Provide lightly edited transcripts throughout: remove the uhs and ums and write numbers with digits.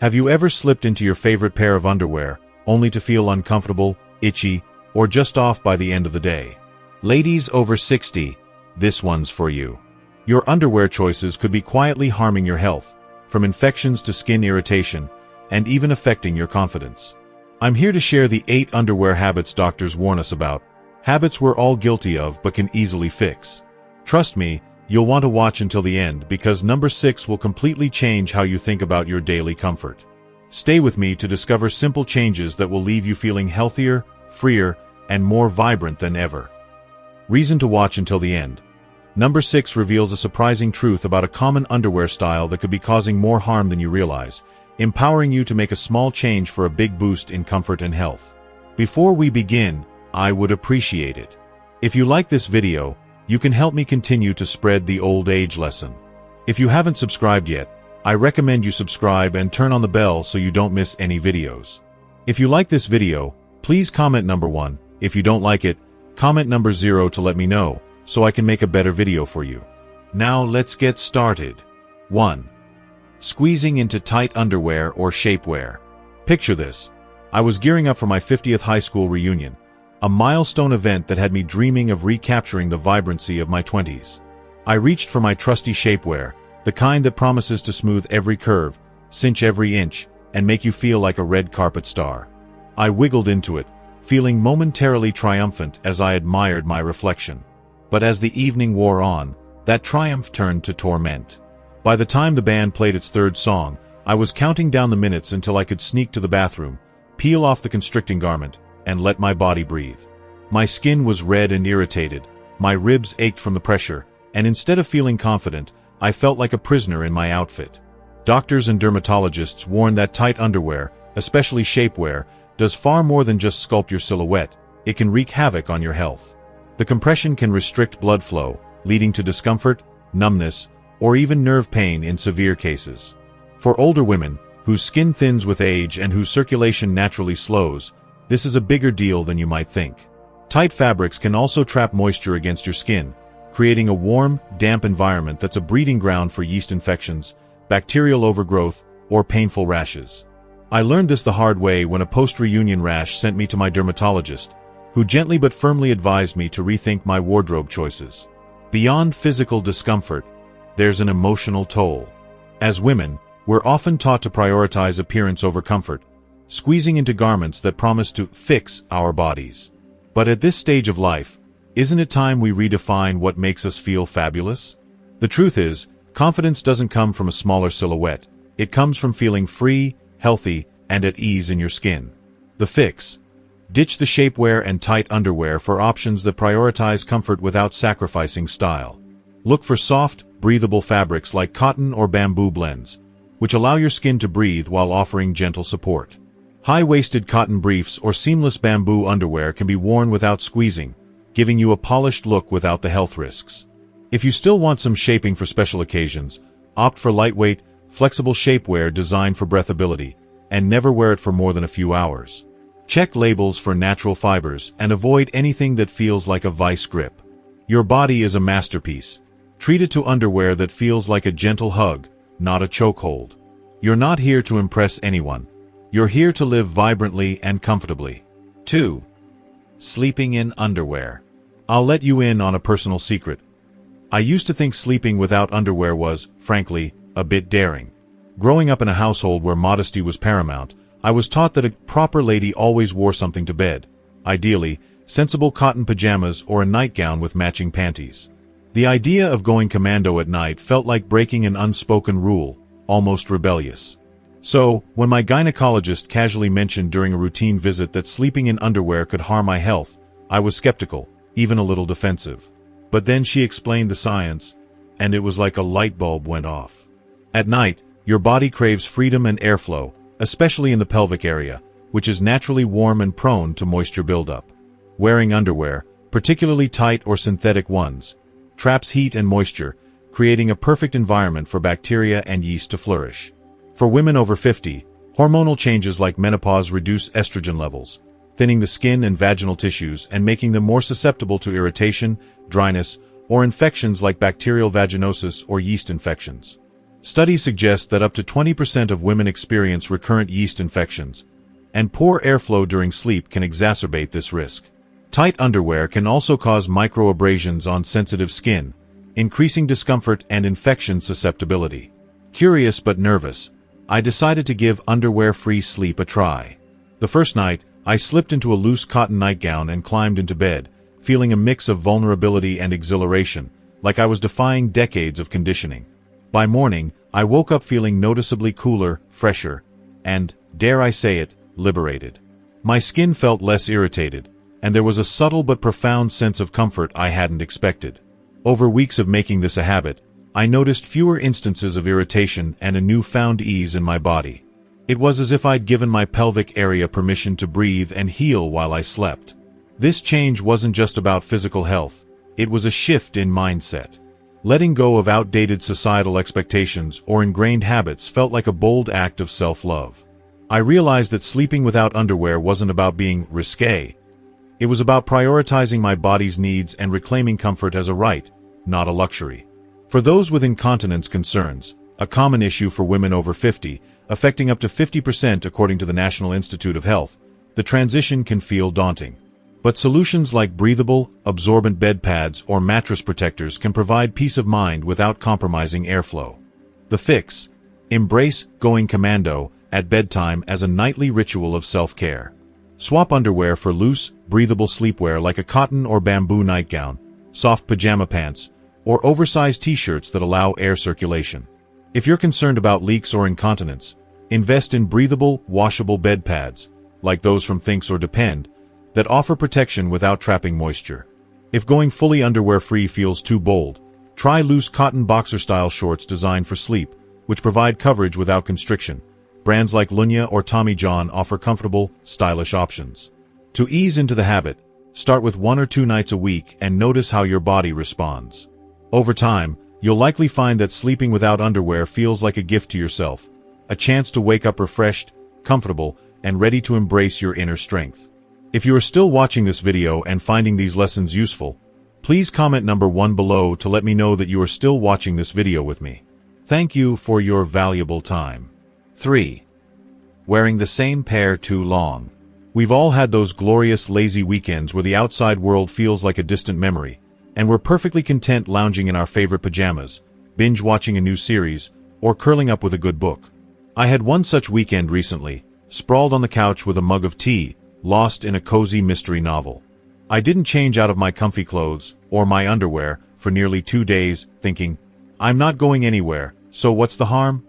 Have you ever slipped into your favorite pair of underwear, only to feel uncomfortable, itchy, or just off by the end of the day? Ladies over 60, this one's for you. Your underwear choices could be quietly harming your health, from infections to skin irritation, and even affecting your confidence. I'm here to share the 8 underwear habits doctors warn us about, habits we're all guilty of but can easily fix. Trust me, you'll want to watch until the end because number 6 will completely change how you think about your daily comfort. Stay with me to discover simple changes that will leave you feeling healthier, freer, and more vibrant than ever. Reason to watch until the end. Number 6 reveals a surprising truth about a common underwear style that could be causing more harm than you realize, empowering you to make a small change for a big boost in comfort and health. Before we begin, I would appreciate it if you like this video. You can help me continue to spread the old age lesson. If you haven't subscribed yet, I recommend you subscribe and turn on the bell so you don't miss any videos. If you like this video, please comment number 1. If you don't like it, comment number 0 to let me know, so I can make a better video for you. Now let's get started. 1. Squeezing into tight underwear or shapewear. Picture this. I was gearing up for my 50th high school reunion, a milestone event that had me dreaming of recapturing the vibrancy of my 20s. I reached for my trusty shapewear, the kind that promises to smooth every curve, cinch every inch, and make you feel like a red carpet star. I wiggled into it, feeling momentarily triumphant as I admired my reflection. But as the evening wore on, that triumph turned to torment. By the time the band played its 3rd song, I was counting down the minutes until I could sneak to the bathroom, peel off the constricting garment, and let my body breathe. My skin was red and irritated, my ribs ached from the pressure, and instead of feeling confident, I felt like a prisoner in my outfit. Doctors and dermatologists warn that tight underwear, especially shapewear, does far more than just sculpt your silhouette. It can wreak havoc on your health. The compression can restrict blood flow, leading to discomfort, numbness, or even nerve pain in severe cases. For older women, whose skin thins with age and whose circulation naturally slows, this is a bigger deal than you might think. Tight fabrics can also trap moisture against your skin, creating a warm, damp environment that's a breeding ground for yeast infections, bacterial overgrowth, or painful rashes. I learned this the hard way when a post-reunion rash sent me to my dermatologist, who gently but firmly advised me to rethink my wardrobe choices. Beyond physical discomfort, there's an emotional toll. As women, we're often taught to prioritize appearance over comfort, squeezing into garments that promise to fix our bodies. But at this stage of life, isn't it time we redefine what makes us feel fabulous? The truth is, confidence doesn't come from a smaller silhouette. It comes from feeling free, healthy, and at ease in your skin. The fix. Ditch the shapewear and tight underwear for options that prioritize comfort without sacrificing style. Look for soft, breathable fabrics like cotton or bamboo blends, which allow your skin to breathe while offering gentle support. High-waisted cotton briefs or seamless bamboo underwear can be worn without squeezing, giving you a polished look without the health risks. If you still want some shaping for special occasions, opt for lightweight, flexible shapewear designed for breathability, and never wear it for more than a few hours. Check labels for natural fibers and avoid anything that feels like a vice grip. Your body is a masterpiece. Treat it to underwear that feels like a gentle hug, not a chokehold. You're not here to impress anyone. You're here to live vibrantly and comfortably. 2. Sleeping in underwear. I'll let you in on a personal secret. I used to think sleeping without underwear was, frankly, a bit daring. Growing up in a household where modesty was paramount, I was taught that a proper lady always wore something to bed. Ideally, sensible cotton pajamas or a nightgown with matching panties. The idea of going commando at night felt like breaking an unspoken rule, almost rebellious. So, when my gynecologist casually mentioned during a routine visit that sleeping in underwear could harm my health, I was skeptical, even a little defensive. But then she explained the science, and it was like a light bulb went off. At night, your body craves freedom and airflow, especially in the pelvic area, which is naturally warm and prone to moisture buildup. Wearing underwear, particularly tight or synthetic ones, traps heat and moisture, creating a perfect environment for bacteria and yeast to flourish. For women over 50, hormonal changes like menopause reduce estrogen levels, thinning the skin and vaginal tissues and making them more susceptible to irritation, dryness, or infections like bacterial vaginosis or yeast infections. Studies suggest that up to 20% of women experience recurrent yeast infections, and poor airflow during sleep can exacerbate this risk. Tight underwear can also cause microabrasions on sensitive skin, increasing discomfort and infection susceptibility. Curious but nervous, I decided to give underwear-free sleep a try. The first night, I slipped into a loose cotton nightgown and climbed into bed, feeling a mix of vulnerability and exhilaration, like I was defying decades of conditioning. By morning, I woke up feeling noticeably cooler, fresher, and, dare I say it, liberated. My skin felt less irritated, and there was a subtle but profound sense of comfort I hadn't expected. Over weeks of making this a habit, I noticed fewer instances of irritation and a newfound ease in my body. It was as if I'd given my pelvic area permission to breathe and heal while I slept. This change wasn't just about physical health, it was a shift in mindset. Letting go of outdated societal expectations or ingrained habits felt like a bold act of self-love. I realized that sleeping without underwear wasn't about being risque. It was about prioritizing my body's needs and reclaiming comfort as a right, not a luxury. For those with incontinence concerns, a common issue for women over 50, affecting up to 50% according to the National Institute of Health, the transition can feel daunting. But solutions like breathable, absorbent bed pads or mattress protectors can provide peace of mind without compromising airflow. The fix: embrace going commando at bedtime as a nightly ritual of self-care. Swap underwear for loose, breathable sleepwear like a cotton or bamboo nightgown, soft pajama pants, or oversized t-shirts that allow air circulation. If you're concerned about leaks or incontinence, invest in breathable, washable bed pads, like those from Thongs or Depend, that offer protection without trapping moisture. If going fully underwear-free feels too bold, try loose cotton boxer-style shorts designed for sleep, which provide coverage without constriction. Brands like Lunya or Tommy John offer comfortable, stylish options. To ease into the habit, start with 1 or 2 nights a week and notice how your body responds. Over time, you'll likely find that sleeping without underwear feels like a gift to yourself, a chance to wake up refreshed, comfortable, and ready to embrace your inner strength. If you are still watching this video and finding these lessons useful, please comment number 1 below to let me know that you are still watching this video with me. Thank you for your valuable time. 3. Wearing the same pair too long. We've all had those glorious lazy weekends where the outside world feels like a distant memory, and we're perfectly content lounging in our favorite pajamas, binge-watching a new series, or curling up with a good book. I had one such weekend recently, sprawled on the couch with a mug of tea, lost in a cozy mystery novel. I didn't change out of my comfy clothes, or my underwear, for nearly 2 days, thinking, I'm not going anywhere, so what's the harm?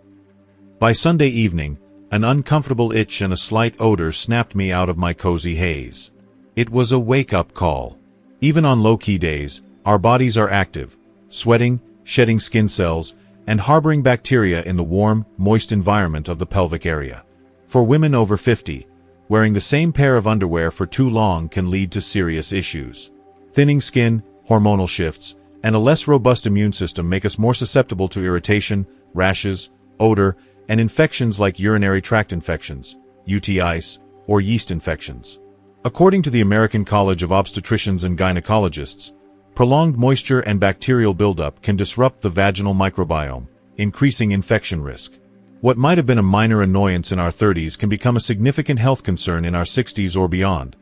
By Sunday evening, an uncomfortable itch and a slight odor snapped me out of my cozy haze. It was a wake-up call. Even on low-key days, our bodies are active, sweating, shedding skin cells, and harboring bacteria in the warm, moist environment of the pelvic area. For women over 50, wearing the same pair of underwear for too long can lead to serious issues. Thinning skin, hormonal shifts, and a less robust immune system make us more susceptible to irritation, rashes, odor, and infections like urinary tract infections, UTIs, or yeast infections. According to the American College of Obstetricians and Gynecologists, prolonged moisture and bacterial buildup can disrupt the vaginal microbiome, increasing infection risk. What might have been a minor annoyance in our 30s can become a significant health concern in our 60s or beyond,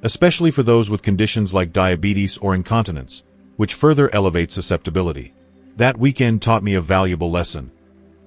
especially for those with conditions like diabetes or incontinence, which further elevate susceptibility. That weekend taught me a valuable lesson.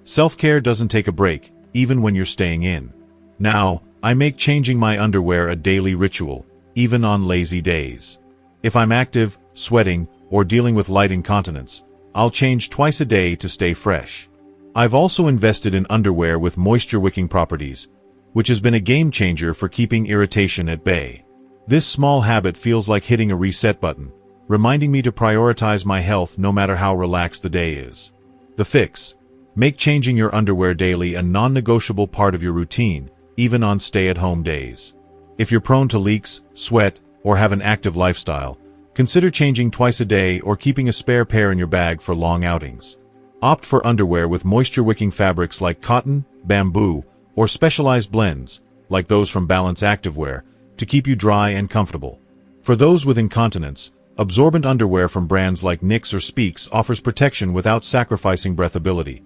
Self-care doesn't take a break, even when you're staying in. Now, I make changing my underwear a daily ritual, even on lazy days. If I'm active, sweating, or dealing with light incontinence, I'll change twice a day to stay fresh. I've also invested in underwear with moisture-wicking properties, which has been a game-changer for keeping irritation at bay. This small habit feels like hitting a reset button, reminding me to prioritize my health no matter how relaxed the day is. The fix: make changing your underwear daily a non-negotiable part of your routine, even on stay-at-home days. If you're prone to leaks, sweat, or have an active lifestyle, consider changing twice a day or keeping a spare pair in your bag for long outings. Opt for underwear with moisture-wicking fabrics like cotton, bamboo, or specialized blends, like those from Balance Activewear, to keep you dry and comfortable. For those with incontinence, absorbent underwear from brands like Nix or Speaks offers protection without sacrificing breathability.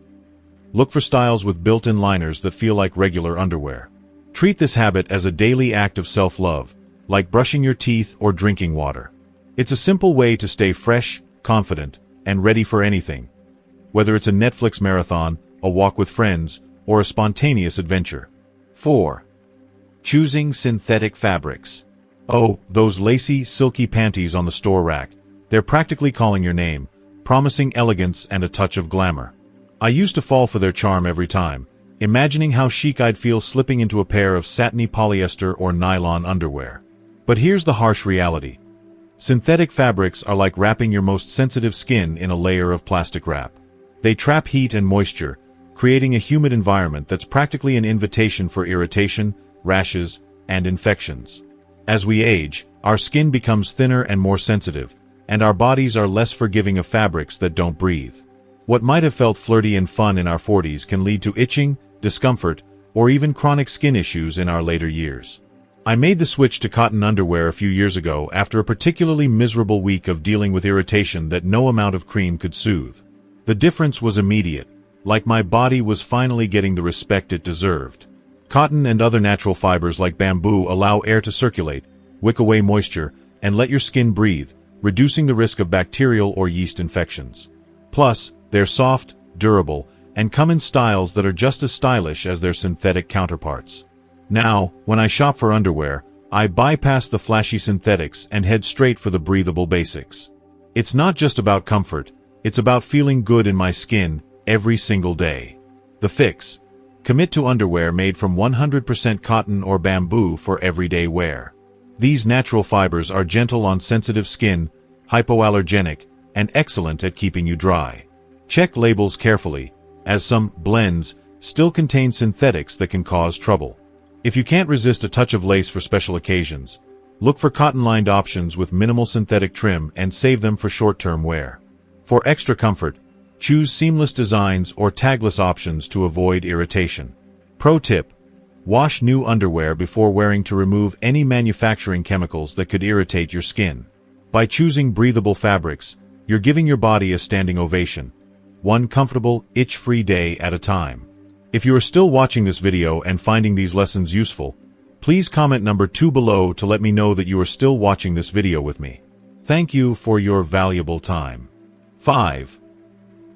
Look for styles with built-in liners that feel like regular underwear. Treat this habit as a daily act of self-love, like brushing your teeth or drinking water. It's a simple way to stay fresh, confident, and ready for anything. Whether it's a Netflix marathon, a walk with friends, or a spontaneous adventure. 4. Choosing synthetic fabrics. Oh, those lacy, silky panties on the store rack. They're practically calling your name, promising elegance and a touch of glamour. I used to fall for their charm every time, imagining how chic I'd feel slipping into a pair of satiny polyester or nylon underwear. But here's the harsh reality. Synthetic fabrics are like wrapping your most sensitive skin in a layer of plastic wrap. They trap heat and moisture, creating a humid environment that's practically an invitation for irritation, rashes, and infections. As we age, our skin becomes thinner and more sensitive, and our bodies are less forgiving of fabrics that don't breathe. What might have felt flirty and fun in our 40s can lead to itching, discomfort, or even chronic skin issues in our later years. I made the switch to cotton underwear a few years ago after a particularly miserable week of dealing with irritation that no amount of cream could soothe. The difference was immediate, like my body was finally getting the respect it deserved. Cotton and other natural fibers like bamboo allow air to circulate, wick away moisture, and let your skin breathe, reducing the risk of bacterial or yeast infections. Plus, they're soft, durable, and come in styles that are just as stylish as their synthetic counterparts. Now, when I shop for underwear, I bypass the flashy synthetics and head straight for the breathable basics. It's not just about comfort, it's about feeling good in my skin every single day. The Fix. Commit to underwear made from 100% cotton or bamboo for everyday wear. These natural fibers are gentle on sensitive skin, hypoallergenic, and excellent at keeping you dry. Check labels carefully, as some blends still contain synthetics that can cause trouble. If you can't resist a touch of lace for special occasions, look for cotton-lined options with minimal synthetic trim and save them for short-term wear. For extra comfort, choose seamless designs or tagless options to avoid irritation. Pro tip: wash new underwear before wearing to remove any manufacturing chemicals that could irritate your skin. By choosing breathable fabrics, you're giving your body a standing ovation, one comfortable, itch-free day at a time. If you are still watching this video and finding these lessons useful, please comment number 2 below to let me know that you are still watching this video with me. Thank you for your valuable time. 5.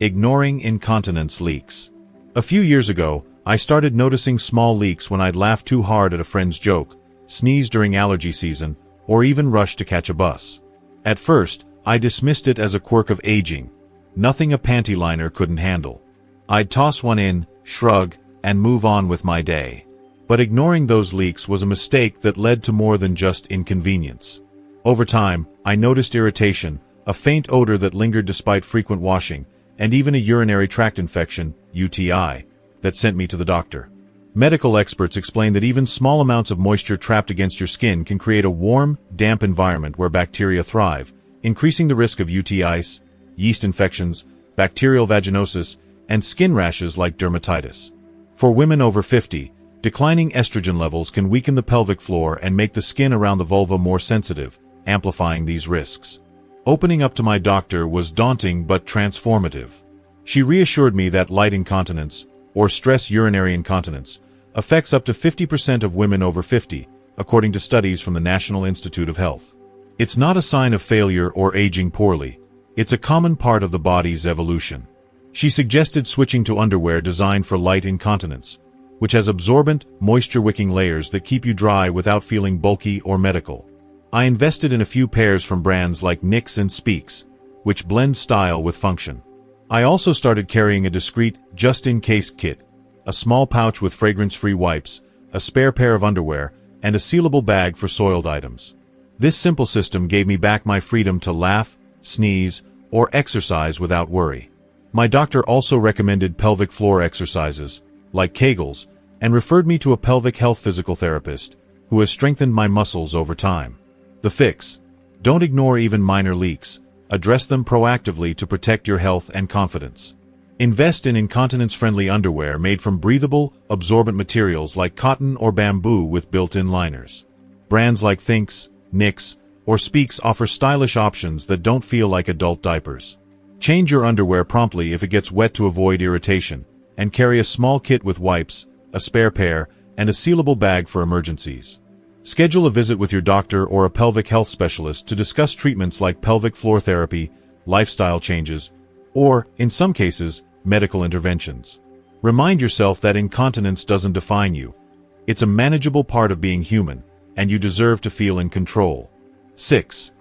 Ignoring incontinence leaks. A few years ago, I started noticing small leaks when I'd laugh too hard at a friend's joke, sneeze during allergy season, or even rush to catch a bus. At first, I dismissed it as a quirk of aging, nothing a panty liner couldn't handle. I'd toss one in, shrug, and move on with my day. But ignoring those leaks was a mistake that led to more than just inconvenience. Over time, I noticed irritation, a faint odor that lingered despite frequent washing, and even a urinary tract infection, UTI, that sent me to the doctor. Medical experts explain that even small amounts of moisture trapped against your skin can create a warm, damp environment where bacteria thrive, increasing the risk of UTIs, yeast infections, bacterial vaginosis, and skin rashes like dermatitis. For women over 50, declining estrogen levels can weaken the pelvic floor and make the skin around the vulva more sensitive, amplifying these risks. Opening up to my doctor was daunting but transformative. She reassured me that light incontinence, or stress urinary incontinence, affects up to 50% of women over 50, according to studies from the National Institute of Health. It's not a sign of failure or aging poorly. It's a common part of the body's evolution. She suggested switching to underwear designed for light incontinence, which has absorbent, moisture-wicking layers that keep you dry without feeling bulky or medical. I invested in a few pairs from brands like Nix and Speaks, which blend style with function. I also started carrying a discreet, just-in-case kit, a small pouch with fragrance-free wipes, a spare pair of underwear, and a sealable bag for soiled items. This simple system gave me back my freedom to laugh, sneeze, or exercise without worry. My doctor also recommended pelvic floor exercises, like Kegels, and referred me to a pelvic health physical therapist, who has strengthened my muscles over time. The Fix. Don't ignore even minor leaks. Address them proactively to protect your health and confidence. Invest in incontinence-friendly underwear made from breathable, absorbent materials like cotton or bamboo with built-in liners. Brands like Thinx, Nix, or Speaks offer stylish options that don't feel like adult diapers. Change your underwear promptly if it gets wet to avoid irritation, and carry a small kit with wipes, a spare pair, and a sealable bag for emergencies. Schedule a visit with your doctor or a pelvic health specialist to discuss treatments like pelvic floor therapy, lifestyle changes, or, in some cases, medical interventions. Remind yourself that incontinence doesn't define you. It's a manageable part of being human, and you deserve to feel in control. 6.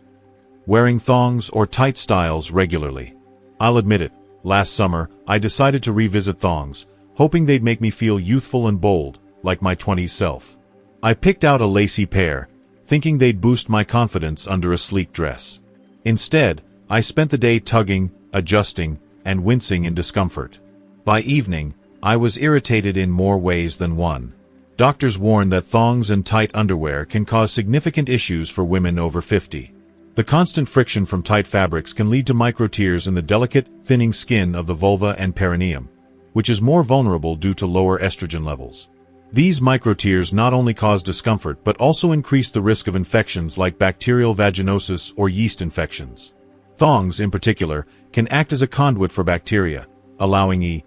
Wearing thongs or tight styles regularly. I'll admit it, last summer, I decided to revisit thongs, hoping they'd make me feel youthful and bold, like my 20s self. I picked out a lacy pair, thinking they'd boost my confidence under a sleek dress. Instead, I spent the day tugging, adjusting, and wincing in discomfort. By evening, I was irritated in more ways than one. Doctors warn that thongs and tight underwear can cause significant issues for women over 50. The constant friction from tight fabrics can lead to microtears in the delicate, thinning skin of the vulva and perineum, which is more vulnerable due to lower estrogen levels. These microtears not only cause discomfort but also increase the risk of infections like bacterial vaginosis or yeast infections. Thongs, in particular, can act as a conduit for bacteria, allowing E.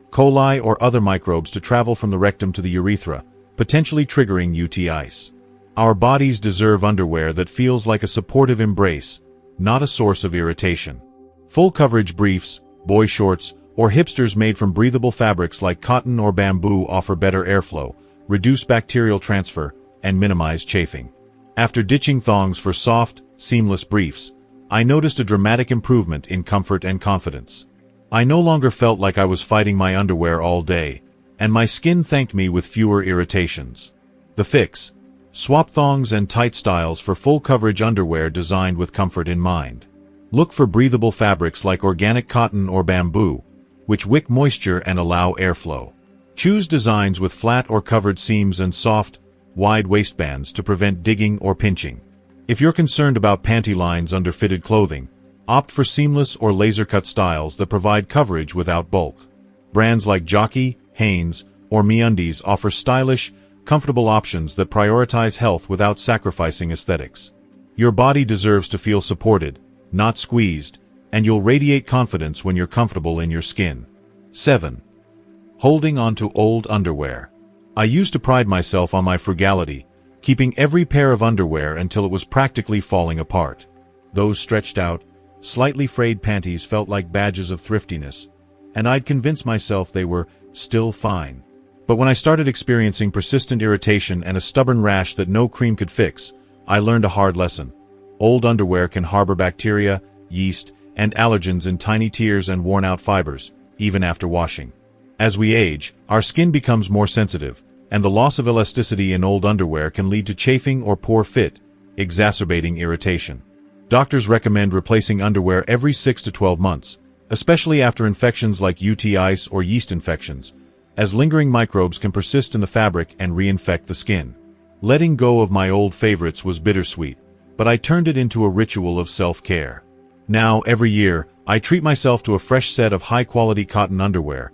coli or other microbes to travel from the rectum to the urethra, potentially triggering UTIs. Our bodies deserve underwear that feels like a supportive embrace, not a source of irritation. Full coverage briefs, boy shorts, or hipsters made from breathable fabrics like cotton or bamboo offer better airflow, reduce bacterial transfer, and minimize chafing. After ditching thongs for soft, seamless briefs, I noticed a dramatic improvement in comfort and confidence. I no longer felt like I was fighting my underwear all day, and my skin thanked me with fewer irritations. The fix: swap thongs and tight styles for full coverage underwear designed with comfort in mind. Look for breathable fabrics like organic cotton or bamboo, which wick moisture and allow airflow. Choose designs with flat or covered seams and soft, wide waistbands to prevent digging or pinching. If you're concerned about panty lines under fitted clothing, opt for seamless or laser-cut styles that provide coverage without bulk. Brands like Jockey, Hanes, or MeUndies offer stylish, comfortable options that prioritize health without sacrificing aesthetics. Your body deserves to feel supported, not squeezed, and you'll radiate confidence when you're comfortable in your skin. 7. Holding on to old underwear. I used to pride myself on my frugality, keeping every pair of underwear until it was practically falling apart. Those stretched out, slightly frayed panties felt like badges of thriftiness, and I'd convince myself they were still fine. But when I started experiencing persistent irritation and a stubborn rash that no cream could fix, I learned a hard lesson. Old underwear can harbor bacteria, yeast, and allergens in tiny tears and worn-out fibers, even after washing. As we age, our skin becomes more sensitive, and the loss of elasticity in old underwear can lead to chafing or poor fit, exacerbating irritation. Doctors recommend replacing underwear every 6 to 12 months, especially after infections like UTIs or yeast infections, as lingering microbes can persist in the fabric and reinfect the skin. Letting go of my old favorites was bittersweet, but I turned it into a ritual of self-care. Now, every year, I treat myself to a fresh set of high-quality cotton underwear,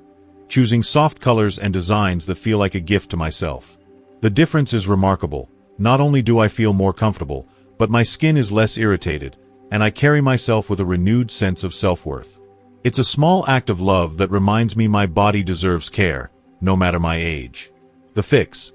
choosing soft colors and designs that feel like a gift to myself. The difference is remarkable. Not only do I feel more comfortable, but my skin is less irritated, and I carry myself with a renewed sense of self-worth. It's a small act of love that reminds me my body deserves care, no matter my age. The fix: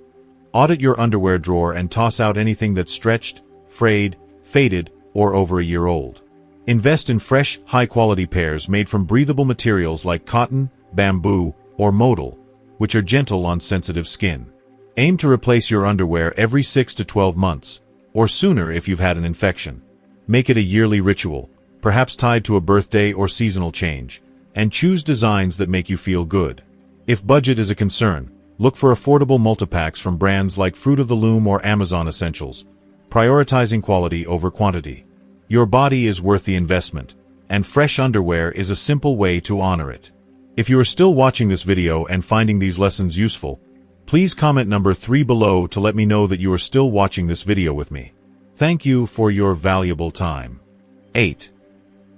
audit your underwear drawer and toss out anything that's stretched, frayed, faded, or over a year old. Invest in fresh, high-quality pairs made from breathable materials like cotton, bamboo, or modal, which are gentle on sensitive skin. Aim to replace your underwear every 6 to 12 months, or sooner if you've had an infection. Make it a yearly ritual, perhaps tied to a birthday or seasonal change, and choose designs that make you feel good. If budget is a concern, look for affordable multipacks from brands like Fruit of the Loom or Amazon Essentials, prioritizing quality over quantity. Your body is worth the investment, and fresh underwear is a simple way to honor it. If you are still watching this video and finding these lessons useful, please comment number 3 below to let me know that you are still watching this video with me. Thank you for your valuable time. 8.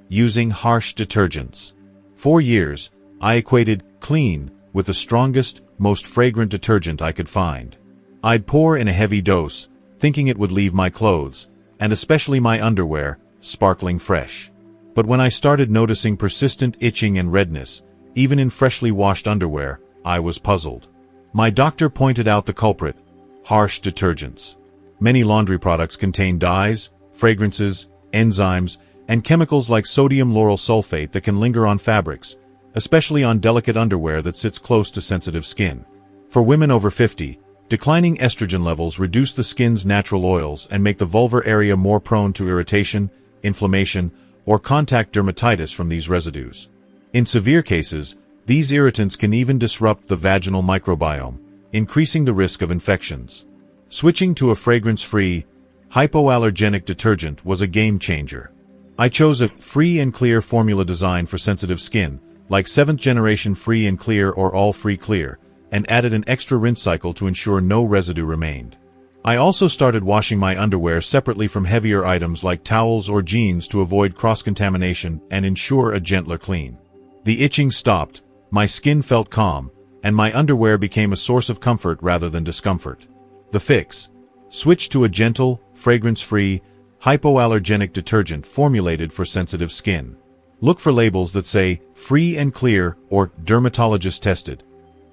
Using harsh detergents. For years, I equated clean with the strongest, most fragrant detergent I could find. I'd pour in a heavy dose, thinking it would leave my clothes, and especially my underwear, sparkling fresh. But when I started noticing persistent itching and redness, even in freshly washed underwear, I was puzzled. My doctor pointed out the culprit: harsh detergents. Many laundry products contain dyes, fragrances, enzymes, and chemicals like sodium lauryl sulfate that can linger on fabrics, especially on delicate underwear that sits close to sensitive skin. For women over 50, declining estrogen levels reduce the skin's natural oils and make the vulvar area more prone to irritation, inflammation, or contact dermatitis from these residues. In severe cases, these irritants can even disrupt the vaginal microbiome, increasing the risk of infections. Switching to a fragrance-free, hypoallergenic detergent was a game-changer. I chose a free and clear formula designed for sensitive skin, like 7th generation free and clear or all-free clear, and added an extra rinse cycle to ensure no residue remained. I also started washing my underwear separately from heavier items like towels or jeans to avoid cross-contamination and ensure a gentler clean. The itching stopped, my skin felt calm, and my underwear became a source of comfort rather than discomfort. The fix: switch to a gentle, fragrance-free, hypoallergenic detergent formulated for sensitive skin. Look for labels that say free and clear or dermatologist tested,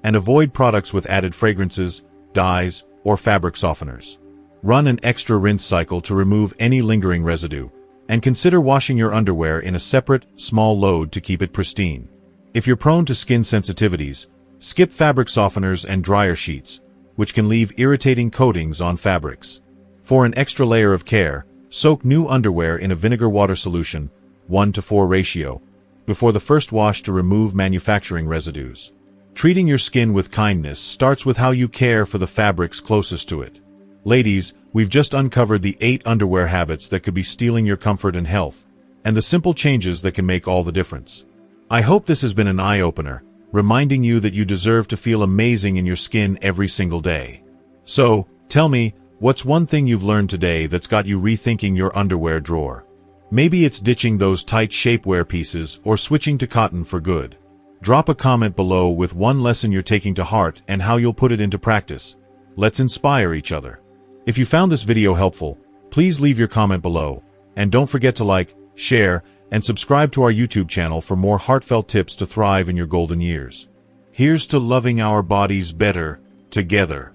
and avoid products with added fragrances, dyes, or fabric softeners. Run an extra rinse cycle to remove any lingering residue, and consider washing your underwear in a separate, small load to keep it pristine. If you're prone to skin sensitivities, skip fabric softeners and dryer sheets, which can leave irritating coatings on fabrics. For an extra layer of care, soak new underwear in a vinegar water solution, 1:4 ratio, before the first wash to remove manufacturing residues. Treating your skin with kindness starts with how you care for the fabrics closest to it. Ladies, we've just uncovered the 8 underwear habits that could be stealing your comfort and health, and the simple changes that can make all the difference. I hope this has been an eye-opener, reminding you that you deserve to feel amazing in your skin every single day. So, tell me, what's one thing you've learned today that's got you rethinking your underwear drawer? Maybe it's ditching those tight shapewear pieces or switching to cotton for good. Drop a comment below with one lesson you're taking to heart and how you'll put it into practice. Let's inspire each other. If you found this video helpful, please leave your comment below, and don't forget to like, share, and subscribe to our YouTube channel for more heartfelt tips to thrive in your golden years. Here's to loving our bodies better, together.